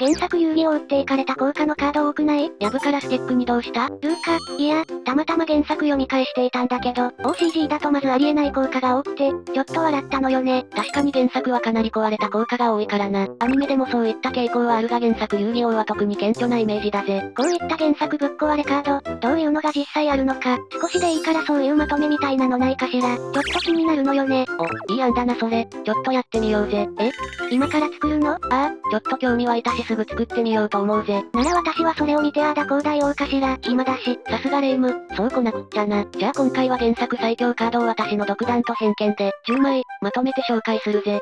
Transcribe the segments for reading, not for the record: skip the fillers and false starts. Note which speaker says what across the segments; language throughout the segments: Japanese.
Speaker 1: 原作遊戯王ってイかれた効果のカード多くない？
Speaker 2: やぶからスティックにどうした？
Speaker 1: ルーカ、いや、たまたま原作読み返していたんだけど、OCG だとまずありえない効果が多くて、ちょっと笑ったのよね。
Speaker 2: 確かに原作はかなり壊れた効果が多いからな。アニメでもそういった傾向はあるが原作遊戯王は特に顕著なイメージだぜ。
Speaker 1: こういった原作ぶっ壊れカード、どういうのが実際あるのか、少しでいいからそういうまとめみたいなのないかしら。ちょっと気になるのよね。
Speaker 2: お、いい案だなそれ。ちょっとやってみようぜ。
Speaker 1: 今から作るの？
Speaker 2: ああ、ちょっと興味湧いたしすぐ作ってみようと思うぜ。
Speaker 1: なら私はそれを見てああだこうだ言おうかしら。暇だし。
Speaker 2: さすがレイム、そうこなくっちゃな。じゃあ今回は原作最強カードを私の独断と偏見で、10枚、まとめて紹介するぜ。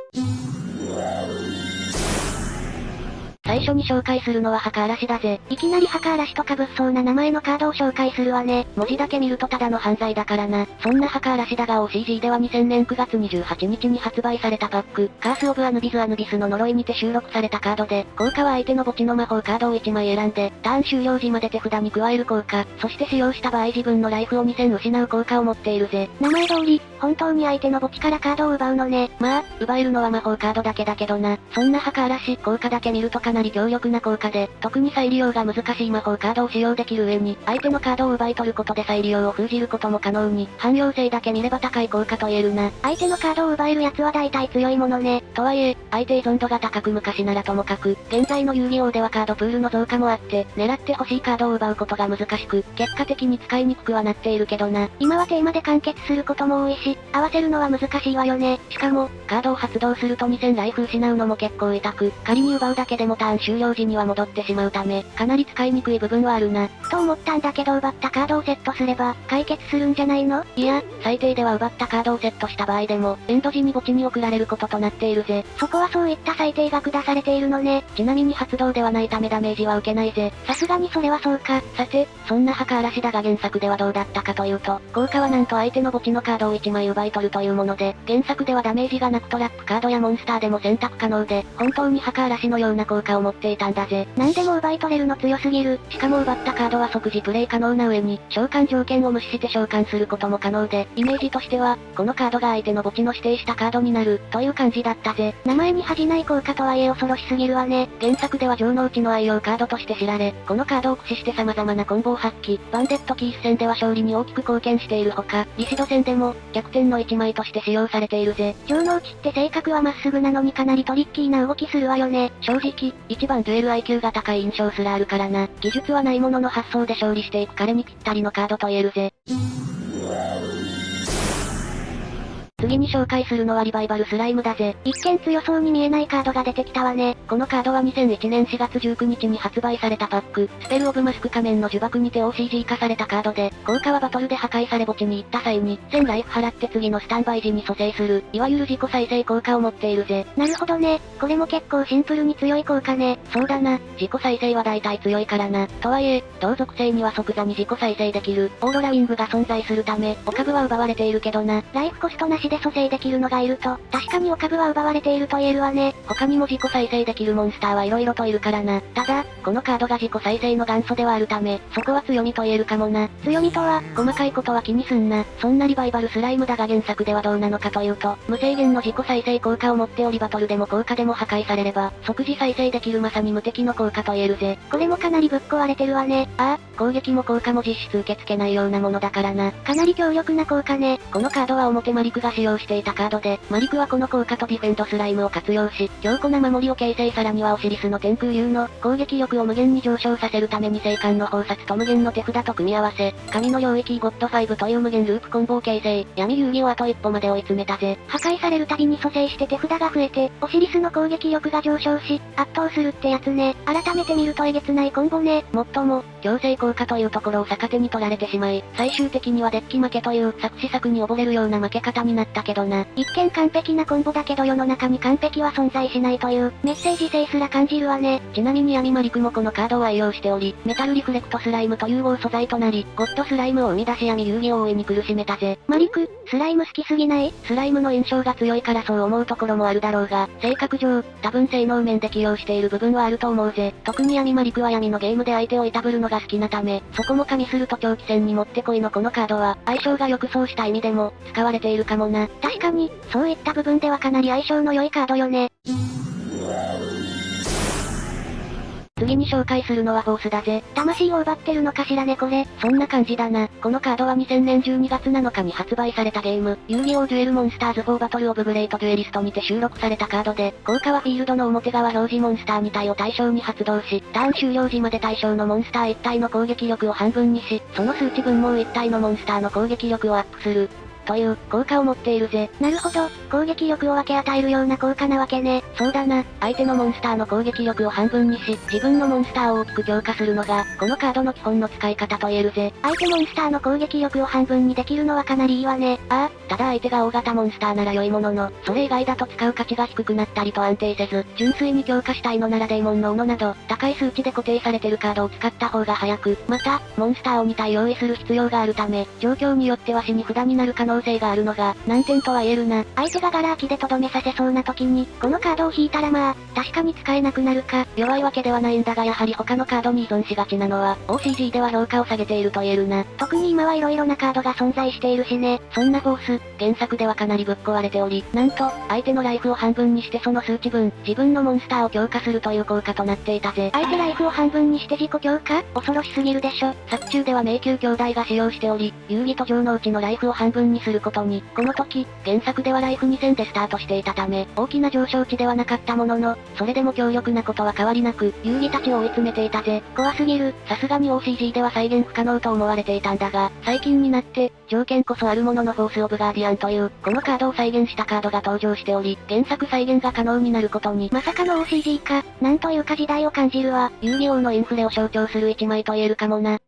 Speaker 2: 最初に紹介するのは墓嵐だぜ。
Speaker 1: いきなり墓嵐とか物騒な名前のカードを紹介するわね。
Speaker 2: 文字だけ見るとただの犯罪だからな。そんな墓嵐だが OCG では2000年9月28日に発売されたパック、カースオブアヌビスの呪いにて収録されたカードで、効果は相手の墓地の魔法カードを1枚選んで、ターン終了時まで手札に加える効果、そして使用した場合自分のライフを2000失う効果を持っているぜ。
Speaker 1: 名前通り、本当に相手の墓地からカードを奪うのね。
Speaker 2: まあ、奪えるのは魔法カードだけだけどな。そんな墓嵐、効果だけ見るとかなり強力な効果で、特に再利用が難しい魔法カードを使用できる上に、相手のカードを奪い取ることで再利用を封じることも可能に、汎用性だけ見れば高い効果と言えるな。
Speaker 1: 相手のカードを奪えるやつは大体強いものね。
Speaker 2: とはいえ、相手依存度が高く昔ならともかく、現在の遊戯王ではカードプールの増加もあって、狙って欲しいカードを奪うことが難しく、結果的に使いにくくはなっているけどな。
Speaker 1: 今はテーマで完結することも多いし、合わせるのは難しいわよね。
Speaker 2: しかも、カードを発動すると2000ライフ失うのも結構痛く、仮に奪うだけでもターン終了時には戻ってしまうため、かなり使いにくい部分はあるな。
Speaker 1: と思ったんだけど奪ったカードをセットすれば、解決するんじゃないの？
Speaker 2: いや、最低では奪ったカードをセットした場合でも、エンド時に墓地に送られることとなっているぜ。
Speaker 1: そこはそういった最低が下されているのね。
Speaker 2: ちなみに発動ではないためダメージは受けないぜ。
Speaker 1: さすがにそれはそうか。
Speaker 2: さて、そんな墓嵐だが原作ではどうだったかというと、効果はなんと相手の墓地のカードを1枚奪い取るというもので、原作ではダメージがなくトラップカードやモンスターでも選択可能で、本当に墓嵐のような効果を持っていたんだぜ。
Speaker 1: なんでも奪い取れるの強すぎる。
Speaker 2: しかも奪ったカードは即時プレイ可能な上に、召喚条件を無視して召喚することも可能で、イメージとしては、このカードが相手の墓地の指定したカードになる、という感じだったぜ。
Speaker 1: 名前に恥じない効果とはいえ恐ろしすぎるわね。
Speaker 2: 原作では城之内の愛用カードとして知られ、このカードを駆使して様々なコンボを発揮、バンデットキース戦では勝利に大きく貢献しているほか、リシド戦でも、逆転の1枚として使用されているぜ。
Speaker 1: 城之内って性格はまっすぐなのにかなりトリッキーな動きするわよね。
Speaker 2: 正直、一番デュエル IQ が高い印象すらあるからな。技術はないものの発想で勝利していく彼にぴったりのカードと言えるぜ。次に紹介するのはリバイバルスライムだぜ。
Speaker 1: 一見強そうに見えないカードが出てきたわね。
Speaker 2: このカードは2001年4月19日に発売されたパック、スペルオブマスク仮面の呪縛にて OCG 化されたカードで、効果はバトルで破壊され墓地に行った際に、1000ライフ払って次のスタンバイ時に蘇生する、いわゆる自己再生効果を持っているぜ。
Speaker 1: なるほどね。これも結構シンプルに強い効果ね。
Speaker 2: そうだな。自己再生は大体強いからな。とはいえ、同属性には即座に自己再生できる、オーロラウィングが存在するため、お株は奪われているけどな。
Speaker 1: ライフコストなしで蘇生できるのがいると、確かにお株は奪われていると言えるわね。
Speaker 2: 他にも自己再生できるモンスターは色々といるからな。ただ、このカードが自己再生の元祖ではあるため、そこは強みと言えるかもな。
Speaker 1: 強みとは、
Speaker 2: 細かいことは気にすんな。そんなリバイバルスライムだが原作ではどうなのかというと、無制限の自己再生効果を持っておりバトルでも効果でも破壊されれば、即時再生できるまさに無敵の効果と言えるぜ。
Speaker 1: これもかなりぶっ壊れてるわね。
Speaker 2: ああ、攻撃も効果も実質受け付けないようなものだからな。
Speaker 1: かなり強力な効果ね。
Speaker 2: このカードは表マリクが使用していたカードで、マリクはこの効果とディフェンドスライムを活用し、強固な守りを形成さらにはオシリスの天空竜の攻撃力を無限に上昇させるために聖艦の宝札と無限の手札と組み合わせ、神の領域ゴッド5という無限ループコンボを形成、闇遊戯をあと一歩まで追い詰めたぜ。
Speaker 1: 破壊されるたびに蘇生して手札が増えて、オシリスの攻撃力が上昇し、圧倒するってやつね。改めて見るとえげつないコンボね。
Speaker 2: もっとも、強制効果というところを逆手に取られてしまい、最終的にはデッキ負けという作詞作に溺れるような負け方になったけどな。
Speaker 1: 一見完璧なコンボだけど世の中に完璧は存在しないという、メッセージ性すら感じるわね。
Speaker 2: ちなみに闇マリクもこのカードを愛用しており、メタルリフレクトスライムと融合素材となり、ゴッドスライムを生み出し闇遊戯を大いに苦しめたぜ。
Speaker 1: マリク、スライム好きすぎない？
Speaker 2: スライムの印象が強いからそう思うところもあるだろうが、性格上、多分性能面で起用している部分はあると思うぜ。特に闇マリクは闇のゲームで相手をいたぶるのが好きなため、そこも加味すると長期戦にもってこいのこのカードは、相性が良くそうした意味でも、使われているかもな。
Speaker 1: 確かに、そういった部分ではかなり相性の良いカードよね。
Speaker 2: 次に紹介するのはフォースだぜ。
Speaker 1: 魂を奪ってるのかしらねこれ。
Speaker 2: そんな感じだな。このカードは2000年12月7日に発売されたゲーム、遊戯王デュエルモンスターズ4バトルオブグレートデュエリストにて収録されたカードで、効果はフィールドの表側表示モンスター2体を対象に発動し、ターン終了時まで対象のモンスター1体の攻撃力を半分にし、その数値分も1体のモンスターの攻撃力をアップする。という効果を持っているぜ。
Speaker 1: なるほど、攻撃力を分け与えるような効果なわけね。
Speaker 2: そうだな。相手のモンスターの攻撃力を半分にし、自分のモンスターを大きく強化するのが、このカードの基本の使い方と言えるぜ。
Speaker 1: 相手モンスターの攻撃力を半分にできるのはかなりいいわね。
Speaker 2: ああ、ただ相手が大型モンスターなら良いものの、それ以外だと使う価値が低くなったりと安定せず、純粋に強化したいのならデーモンの斧など、高い数値で固定されてるカードを使った方が早く、また、モンスターを2体用意する必要があるため、状況によっては死に札になる可能性があるのが、難点とは言えるな。
Speaker 1: 相手がガラ空きでとどめさせそうな時に、このカードを引いたらまあ、確かに使えなくなるか。
Speaker 2: 弱いわけではないんだがやはり他のカードに依存しがちなのは、OCG では評価を下げていると言えるな。
Speaker 1: 特に今は色々なカードが存在しているしね。
Speaker 2: そんなフォース、原作ではかなりぶっ壊れており、なんと、相手のライフを半分にしてその数値分、自分のモンスターを強化するという効果となっていたぜ。
Speaker 1: 相手ライフを半分にして自己強化？恐ろしすぎるでしょ。
Speaker 2: 作中では迷宮兄弟が使用しており、遊戯途上のうちのライフを半分にすることに、この時、原作ではライフ2000でスタートしていたため、大きな上昇値ではなかったものの、それでも強力なことは変わりなく、遊戯たちを追い詰めていたぜ。
Speaker 1: 怖すぎる。
Speaker 2: さすがに OCG では再現不可能と思われていたんだが、最近になって、条件こそあるもののフォースオブガーディアンという、このカードを再現したカードが登場しており、原作再現が可能になることに。
Speaker 1: まさかの OCG か、なんというか時代を感じるわ。
Speaker 2: 遊戯王のインフレを象徴する一枚と言えるかもな。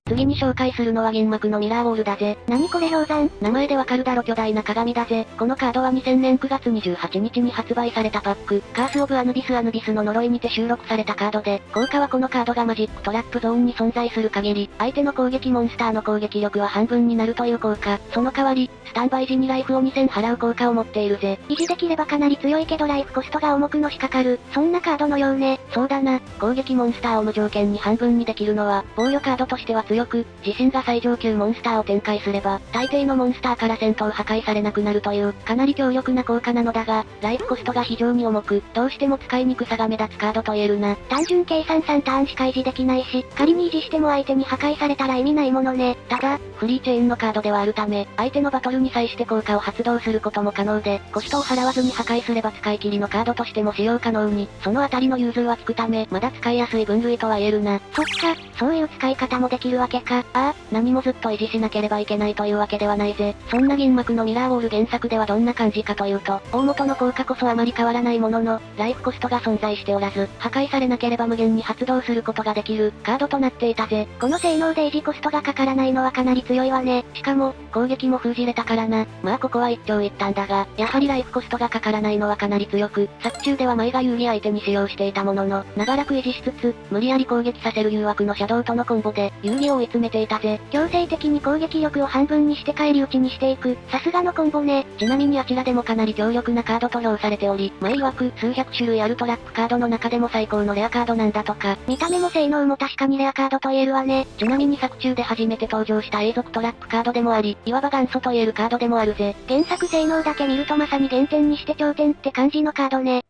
Speaker 2: 次に紹介するのは銀幕のミラーウォールだぜ。
Speaker 1: 何これ氷山？
Speaker 2: 名前でわかるだろ巨大な鏡だぜ。このカードは2000年9月28日に発売されたパック、カースオブアヌビスの呪いにて収録されたカードで、効果はこのカードがマジックトラップゾーンに存在する限り、相手の攻撃モンスターの攻撃力は半分になるという効果。その代わり、スタンバイ時にライフを2000払う効果を持っているぜ。
Speaker 1: 維持できればかなり強いけどライフコストが重くのしかかる。そんなカードのようね。
Speaker 2: そうだな。攻撃モンスターを無条件に半分にできるのは、防御カードとしては強く、自身が最上級モンスターを展開すれば、大抵のモンスターから戦闘破壊されなくなるという、かなり強力な効果なのだが、ライフコストが非常に重く、どうしても使いにくさが目立つカードと言えるな。
Speaker 1: 単純計算3ターンしか維持できないし、仮に維持しても相手に破壊されたら意味ないものね。
Speaker 2: ただ、フリーチェーンのカードではあるため、相手のバトルに際して効果を発動することも可能で、コストを払わずに破壊すれば使い切りのカードとしても使用可能に、そのあたりの融通は効くため、まだ使いやすい分類とは言えるな。
Speaker 1: そっか、そういう使い方もできるわけか。
Speaker 2: ああ、何もずっと維持しなければいけないというわけではないぜ。そんな銀幕のミラーウォール原作ではどんな感じかというと、大元の効果こそあまり変わらないものの、ライフコストが存在しておらず、破壊されなければ無限に発動することができる、カードとなっていたぜ。
Speaker 1: この性能で維持コストがかからないのはかなり強いわね。
Speaker 2: しかも、攻撃も封じれたからな。まあここは一長一短だが、やはりライフコストがかからないのはかなり強く、作中では前が遊戯相手に使用していたものの、長らく維持しつつ、無理やり攻撃させる誘惑のシャドウとのコンボで、遊戯を追い詰めていたぜ。
Speaker 1: 強制的に攻撃力を半分にして返り討ちにしていく、さすがのコンボね。
Speaker 2: ちなみにあちらでもかなり強力なカードと評されており、前曰く数百種類あるトラップカードの中でも最高のレアカードなんだとか。
Speaker 1: 見た目も性能も確かにレアカードと言えるわね。
Speaker 2: ちなみに作中で初めて登場した永続トラップカードでもあり、いわば元祖と言えるカードでもあるぜ。
Speaker 1: 原作性能だけ見るとまさに原点にして頂点って感じのカードね。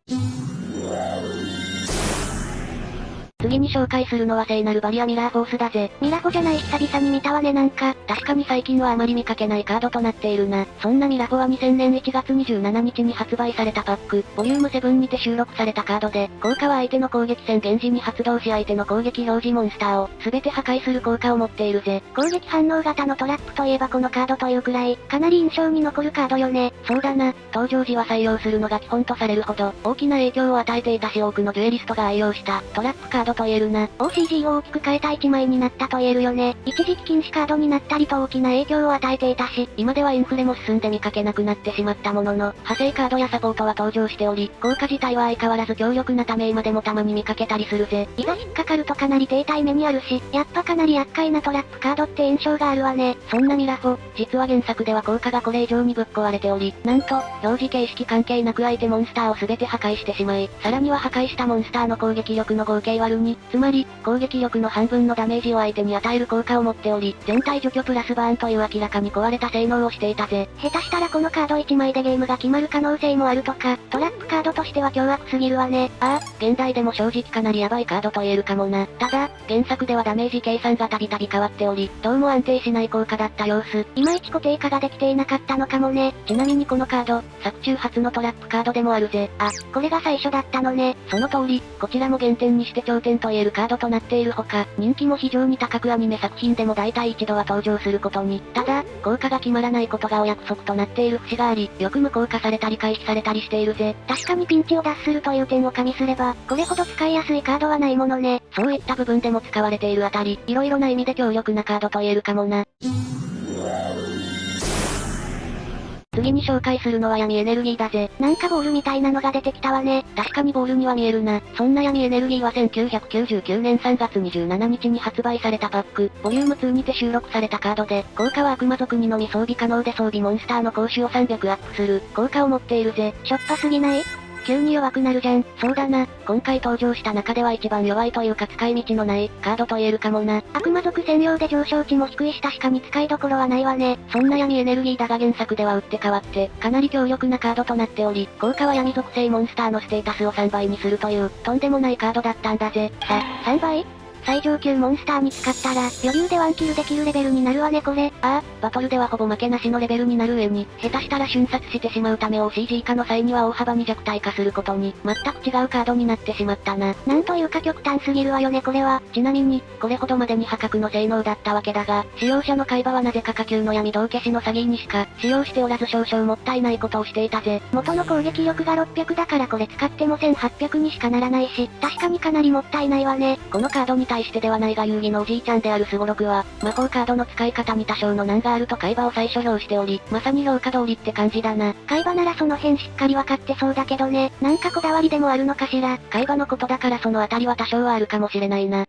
Speaker 2: 次に紹介するのは聖なるバリアミラーフォースだぜ。
Speaker 1: ミラフォじゃない久々に見たわねなんか。
Speaker 2: 確かに最近はあまり見かけないカードとなっているな。そんなミラフォは2000年1月27日に発売されたパック、ボリューム7にて収録されたカードで、効果は相手の攻撃宣言時に発動し相手の攻撃表示モンスターを全て破壊する効果を持っているぜ。
Speaker 1: 攻撃反応型のトラップといえばこのカードというくらい、かなり印象に残るカードよね。
Speaker 2: そうだな。登場時は採用するのが基本とされるほど、大きな影響を与えていたし多くのデュエリストが愛用したトラップカードと言えるな。
Speaker 1: OCG を大きく変えた一枚になったと言えるよね。一時期禁止カードになったりと大きな影響を与えていたし、
Speaker 2: 今ではインフレも進んで見かけなくなってしまったものの、派生カードやサポートは登場しており、効果自体は相変わらず強力なため今でもたまに見かけたりするぜ。
Speaker 1: いざ引っかかるとかなり低体目にあるし、やっぱかなり厄介なトラップカードって印象があるわね。
Speaker 2: そんなミラフォ、実は原作では効果がこれ以上にぶっ壊れており、なんと、表示形式関係なく相手モンスターを全て破壊してしまい、さらには破壊したモンスターの攻撃力の合計割る2、つまり、攻撃力の半分のダメージを相手に与える効果を持っており、全体除去プラスバーンという明らかに壊れた性能をしていたぜ。
Speaker 1: 下手したらこのカード1枚でゲームが決まる可能性もあるとか、トラップカードとしては凶悪すぎるわね。
Speaker 2: ああ、現代でも正直かなりヤバいカードと言えるかもな。ただ、原作ではダメージ計算がたびたび変わっており、どうも安定しない効果だった様子。
Speaker 1: いまいち固定化ができていなかったのかもね。
Speaker 2: ちなみにこのカード、作中初のトラップカードでもあるぜ。
Speaker 1: あ、これが最初だったのね。
Speaker 2: その通り、こちらも減点にして頂点と言えるカードとなっているほか、人気も非常に高くアニメ作品でも大体一度は登場することに。ただ、効果が決まらないことがお約束となっている節があり、よく無効化されたり回避されたりしているぜ。
Speaker 1: 確かにピンチを脱するという点を加味すれば、これほど使いやすいカードはないものね。
Speaker 2: そういった部分でも使われているあたり、色々な意味で強力なカードと言えるかもな。次に紹介するのは闇エネルギーだぜ。
Speaker 1: なんかボールみたいなのが出てきたわね。
Speaker 2: 確かにボールには見えるな。そんな闇エネルギーは1999年3月27日に発売されたパック、ボリューム2にて収録されたカードで、効果は悪魔族にのみ装備可能で装備モンスターの攻守を300アップする、効果を持っているぜ。
Speaker 1: しょっぱすぎない？急に弱くなるじゃん。
Speaker 2: そうだな。今回登場した中では一番弱いというか使い道のないカードと言えるかもな。
Speaker 1: 悪魔族専用で上昇値も低いし確かに使いどころはないわね。
Speaker 2: そんな闇エネルギーだが原作では打って変わって、かなり強力なカードとなっており、効果は闇属性モンスターのステータスを3倍にするという、とんでもないカードだったんだぜ。
Speaker 1: 3倍？最上級モンスターに使ったら、余裕でワンキルできるレベルになるわねこれ。
Speaker 2: ああ、バトルではほぼ負けなしのレベルになる上に、下手したら瞬殺してしまうため OCG 化の際には大幅に弱体化することに、全く違うカードになってしまったな。
Speaker 1: なんというか極端すぎるわよねこれは。
Speaker 2: ちなみに、これほどまでに破格の性能だったわけだが、使用者の海馬はなぜか下級の闇道消しのサギーにしか、使用しておらず少々もったいないことをしていたぜ。
Speaker 1: 元の攻撃力が600だからこれ使っても1800にしかならないし、確かにかなりもったいないわね。
Speaker 2: このカードに対してではないが遊戯のおじいちゃんであるスゴロクは、魔法カードの使い方に多少の難があると海馬を最初評しており、まさに評価通りって感じだな。
Speaker 1: 海馬ならその辺しっかりわかってそうだけどね、なんかこだわりでもあるのかしら。
Speaker 2: 海馬のことだからそのあたりは多少はあるかもしれないな。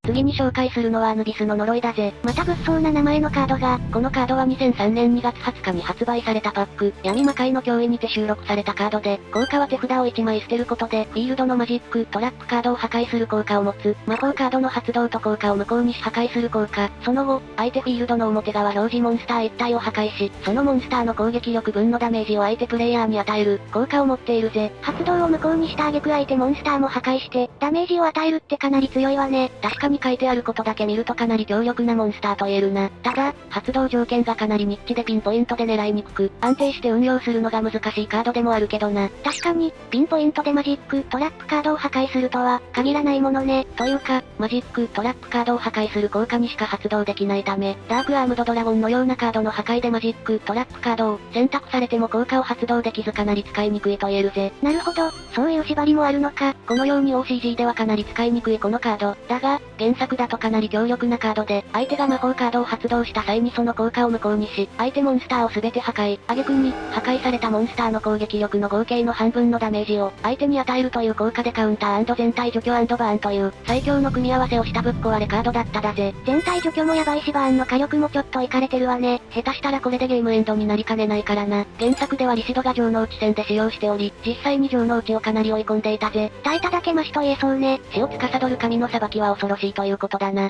Speaker 2: 次に紹介するのはアヌビスの呪いだぜ。
Speaker 1: また物騒な名前のカードが。
Speaker 2: このカードは2003年2月20日に発売されたパック、闇魔界の脅威にて収録されたカードで、効果は手札を1枚捨てることで、フィールドのマジック、トラップカードを破壊する効果を持つ、魔法カードの発動と効果を無効にし破壊する効果。その後、相手フィールドの表側表示モンスター1体を破壊し、そのモンスターの攻撃力分のダメージを相手プレイヤーに与える、効果を持っているぜ。
Speaker 1: 発動を無効にした挙句相手モンスターも破壊して、ダメージを与えるってかなり強いわね。
Speaker 2: 確かに書いてあることだけ見るとかなり強力なモンスターと言えるな。ただ、発動条件がかなりニッチでピンポイントで狙いにくく、安定して運用するのが難しいカードでもあるけどな。
Speaker 1: 確かに、ピンポイントでマジック、トラップカードを破壊するとは、限らないものね。
Speaker 2: というか、マジック、トラップカードを破壊する効果にしか発動できないため、ダークアームドドラゴンのようなカードの破壊でマジック、トラップカードを選択されても効果を発動できずかなり使いにくいと言えるぜ。
Speaker 1: なるほど、そういう縛りもあるのか。
Speaker 2: このように OCG ではかなり使いにくいこのカード。だが、原作だとかなり強力なカードで、相手が魔法カードを発動した際にその効果を無効にし、相手モンスターを全て破壊。挙句に、破壊されたモンスターの攻撃力の合計の半分のダメージを、相手に与えるという効果でカウンター&全体除去&バーンという、最強の組み合わせをしたぶっ壊れカードだっただぜ。
Speaker 1: 全体除去もやばいしバーンの火力もちょっとイカれてるわね。
Speaker 2: 下手したらこれでゲームエンドになりかねないからな。原作ではリシドが城之内戦で使用しており、実際に城之内をかなり追い込んでいたぜ。
Speaker 1: 耐えただけマシと言えそうね。
Speaker 2: 死を司る神の裁きは恐ろしいということだな。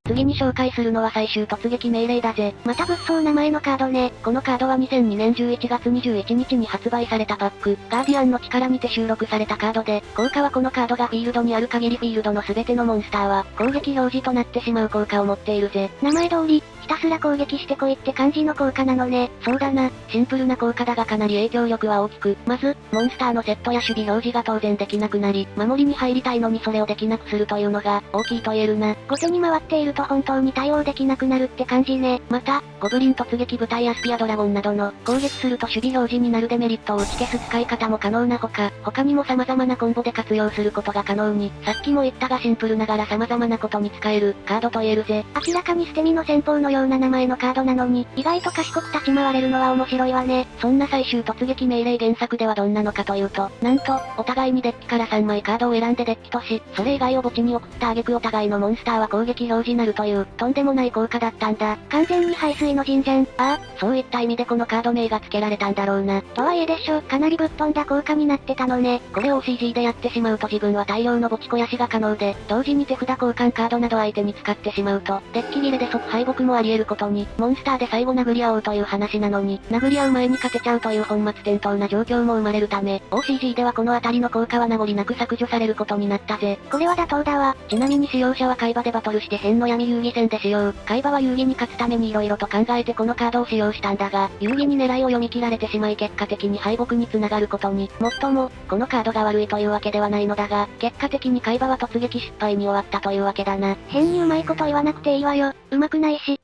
Speaker 2: 次に紹介するのは最終突撃命令だぜ。
Speaker 1: また物騒な前のカードね。
Speaker 2: このカードは2002年11月21日に発売されたパック、ガーディアンの力にて収録されたカードで、効果はこのカードがフィールドにある限りフィールドの全てのモンスターは、攻撃表示となってしまう効果を持っているぜ。
Speaker 1: 名前通り、ひたすら攻撃してこいって感じの効果なのね。
Speaker 2: そうだな、シンプルな効果だがかなり影響力は大きく、まず、モンスターのセットや守備表示が当然できなくなり、守りに入りたいのにそれをできなくするというのが、大きいと言えるな。
Speaker 1: 後手に回っていると本当に対応できなくなるって感じね。
Speaker 2: また、ゴブリン突撃部隊やスピアドラゴンなどの、攻撃すると守備表示になるデメリットを打ち消す使い方も可能なほか、他にも様々なコンボで活用することが可能に、さっきも言ったがシンプルながら様々なことに使える、カードと言えるぜ。
Speaker 1: 明らかに捨て身の戦法のような名前のカードなのに、意外と賢く立ち回れるのは面白いわね。
Speaker 2: そんな最終突撃命令原作ではどんなのかというと、なんと、お互いにデッキから3枚カードを選んでデッキとし、それ以外を墓地に送った挙句お互いのモンスターは攻撃表示なるという、とんでもない効果だったんだ。
Speaker 1: 完全に排水の陣じゃん。
Speaker 2: ああ、そういった意味でこのカード名が付けられたんだろうな。
Speaker 1: とはいえでしょ、かなりぶっ飛んだ効果になってたのね。
Speaker 2: これを CG でやってしまうと自分は大量の墓地肥やしが可能で、同時に手札交換カードなど相手に使ってしまうと、デッキ切れで即敗北もあり得ることに、モンスターで最後殴り合おうという話なのに、殴り合う前に勝てちゃうという本末転倒な状況も生まれるため、OCG ではこのあたりの効果は名残なく削除されることになったぜ。
Speaker 1: これは妥当だわ。
Speaker 2: ちなみに使用者は海馬でバトルして変の闇遊戯戦で使用。海馬は遊戯に勝つために色々と考えてこのカードを使用したんだが、遊戯に狙いを読み切られてしまい結果的に敗北に繋がることに、もっとも、このカードが悪いというわけではないのだが、結果的に海馬は突撃失敗に終わったというわけだな。
Speaker 1: 変にうまいこと言わなくていいわよ。うまくないし。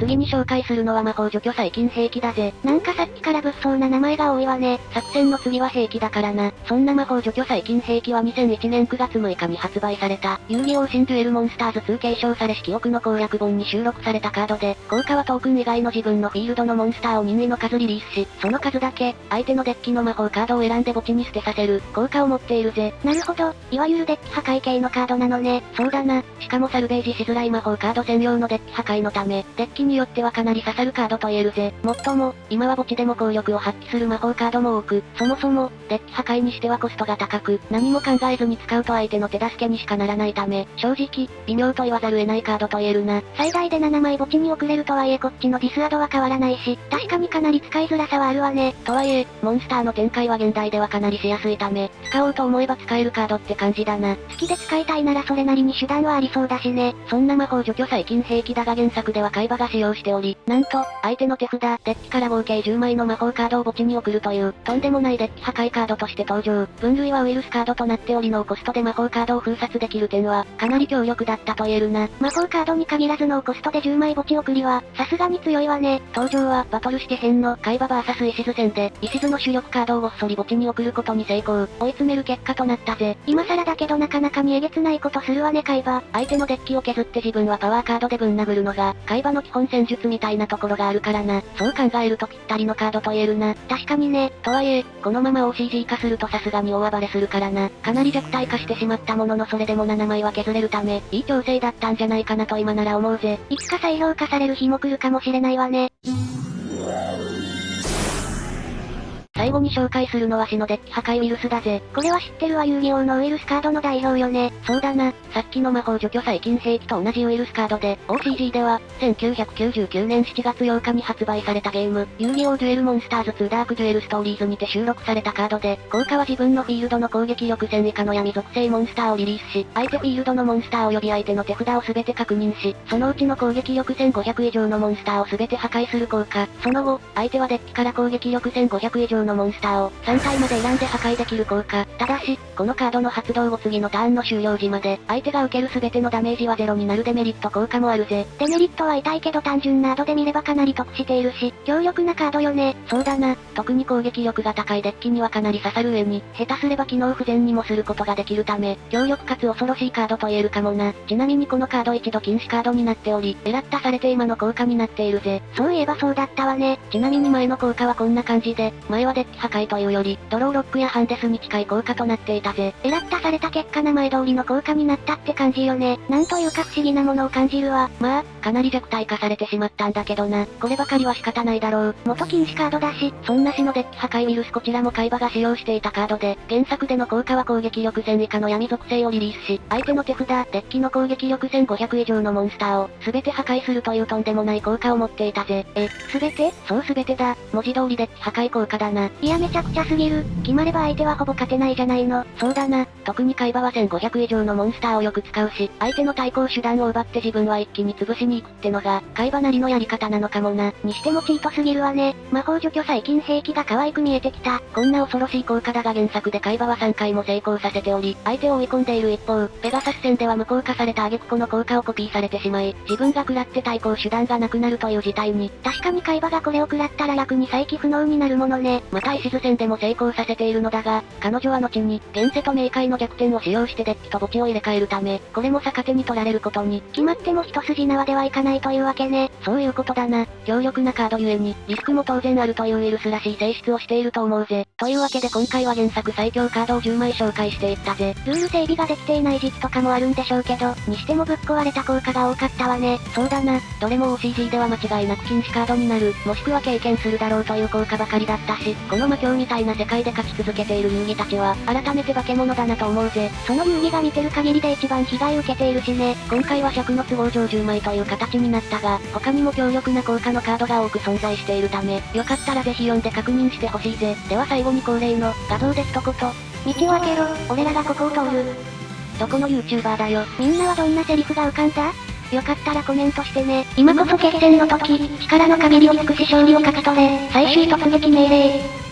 Speaker 2: 次に紹介するのは魔法除去細菌兵器だぜ。
Speaker 1: なんかさっきから物騒な名前が多いわね。
Speaker 2: 作戦の次は兵器だからな。そんな魔法除去細菌兵器は2001年9月6日に発売された、遊戯王新デュエルモンスターズ2継承されし記憶の攻略本に収録されたカードで、効果はトークン以外の自分のフィールドのモンスターを任意の数リリースし、その数だけ、相手のデッキの魔法カードを選んで墓地に捨てさせる、効果を持っているぜ。
Speaker 1: なるほど、いわゆるデッキ破壊系のカードなのね。
Speaker 2: そうだな。しかもサルベージしづらい魔法カード専用のデッキ破壊のため、デッキによってはかなり刺さるカードと言えるぜ。もっとも、今は墓地でも効力を発揮する魔法カードも多く、そもそも、デッキ破壊にしてはコストが高く、何も考えずに使うと相手の手助けにしかならないため、正直、微妙と言わざる得ないカードと言えるな。
Speaker 1: 最大で7枚墓地に送れるとはいえこっちのディスアドは変わらないし、確かにかなり使いづらさはあるわね。
Speaker 2: とはいえ、モンスターの展開は現代ではかなりしやすいため、使おうと思えば使えるカードって感じだな。
Speaker 1: 好きで使いたいならそれなりに手段はありそうだしね。
Speaker 2: そんな魔法除去細菌兵器だが原作では海馬が使用しており、なんと、相手の手札、デッキから合計10枚の魔法カードを墓地に送るという、とんでもないデッキ破壊カードとして登場。分類はウイルスカードとなっておりノーコストで魔法カードを封殺できる点は、かなり強力だったと言えるな。
Speaker 1: 魔法カードに限らずノーコストで10枚墓地送りは、さすがに強いわね。
Speaker 2: 登場は、バトルして変の、海馬 VS 石津戦で、石津の主力カードをごっそり墓地に送ることに成功。追い詰める結果となったぜ。
Speaker 1: 今更だけどなかなかにえげつないことするわね海馬。
Speaker 2: 相手のデッキを削って自分はパワーカードでぶん殴るのが、海馬の基本戦術みたいなところがあるからな。そう考えるとぴったりのカードと言えるな。
Speaker 1: 確かにね。
Speaker 2: とはいえ、このまま OCG 化するとさすがに大暴れするからな。かなり弱体化してしまったもののそれでも7枚は削れるため、いい調整だったんじゃないかなと今なら思うぜ。
Speaker 1: いつか再評価される日も来るかもしれないわね。
Speaker 2: 最後に紹介するのは死のデッキ破壊ウイルスだぜ。
Speaker 1: これは知ってるわ遊戯王のウイルスカードの代表よね。
Speaker 2: そうだな。さっきの魔法除去細菌兵器と同じウイルスカードで、OCG では、1999年7月8日に発売されたゲーム、遊戯王デュエルモンスターズ2ダークデュエルストーリーズにて収録されたカードで、効果は自分のフィールドの攻撃力1000以下の闇属性モンスターをリリースし、相手フィールドのモンスター及び相手の手札を全て確認し、そのうちの攻撃力1500以上のモンスターを全て破壊する効果。その後、相手はデッキから攻撃力1500以上のモンスターを3体まで選んで破壊できる効果。ただし、このカードの発動後次のターンの終了時まで、相手が受ける全てのダメージはゼロになるデメリット効果もあるぜ。
Speaker 1: デメリットは痛いけど単純なアドで見ればかなり得しているし、強力なカードよね。
Speaker 2: そうだな。特に攻撃力が高いデッキにはかなり刺さる上に、下手すれば機能不全にもすることができるため、強力かつ恐ろしいカードと言えるかもな。ちなみにこのカード一度禁止カードになっており、エラッタされて今の効果になっているぜ。
Speaker 1: そういえばそうだったわね。
Speaker 2: ちなみに前の効果はこんな感じで、前はデッキ破壊というより、ドローロックやハンデスに近い効果となっていたぜ。
Speaker 1: エラッタされた結果名前通りの効果になったって感じよね。なんというか不思議なものを感じるわ。
Speaker 2: まあ、かなり弱体化されてしまったんだけどな。こればかりは仕方ないだろう。
Speaker 1: 元禁止カードだし、
Speaker 2: そんな死のデッキ破壊ウイルスこちらも海馬が使用していたカードで、原作での効果は攻撃力1000以下の闇属性をリリースし、相手の手札、デッキの攻撃力1500以上のモンスターを、すべて破壊するというとんでもない効果を持っていたぜ。
Speaker 1: すべて？
Speaker 2: そうすべてだ。文字通りデッキ破壊効果だな。
Speaker 1: いやめちゃくちゃすぎる。決まれば相手はほぼ勝てないじゃないの。
Speaker 2: そうだな。特に海馬は1500以上のモンスターをよく使うし、相手の対抗手段を奪って自分は一気に潰しに行くってのが、海馬なりのやり方なのかもな。
Speaker 1: にしてもチートすぎるわね。魔法除去細菌兵器が可愛く見えてきた。
Speaker 2: こんな恐ろしい効果だが原作で海馬は3回も成功させており、相手を追い込んでいる一方、ペガサス戦では無効化された挙句この効果をコピーされてしまい、自分が食らって対抗手段がなくなるという事態に。
Speaker 1: 確かに海馬がこれを食らったら楽に再起不能になるものね。
Speaker 2: また石津戦でも成功させているのだが、彼女は後に、現世と冥界の弱点を使用してデッキと墓地を入れ替えるため、これも逆手に取られることに。
Speaker 1: 決まっても一筋縄ではいかないというわけね。
Speaker 2: そういうことだな。強力なカードゆえに、リスクも当然あるというウイルスらしい性質をしていると思うぜ。というわけで今回は原作最強カードを10枚紹介していったぜ。
Speaker 1: ルール整備ができていない時期とかもあるんでしょうけど、にしてもぶっ壊れた効果が多かったわね。
Speaker 2: そうだな。どれも OCG では間違いなく禁止カードになる、もしくは経験するだろうという効果ばかりだったし、この魔境みたいな世界で勝ち続けている遊戯たちは、改めて化け物だなと思うぜ。
Speaker 1: その遊戯が見てる限りで一番被害受けているしね。
Speaker 2: 今回は尺の都合上10枚という形になったが、他にも強力な効果のカードが多く存在しているため、よかったらぜひ読んで確認してほしいぜ。では最後に恒例の、画像で一言。道
Speaker 1: を開けろ、俺らがここを通る。
Speaker 2: どこの YouTuber だよ。
Speaker 1: みんなはどんなセリフが浮かんだ？よかったらコメントしてね。今こそ決戦の時、力の限りを尽くし勝利を勝ち取れ。最終突撃命令。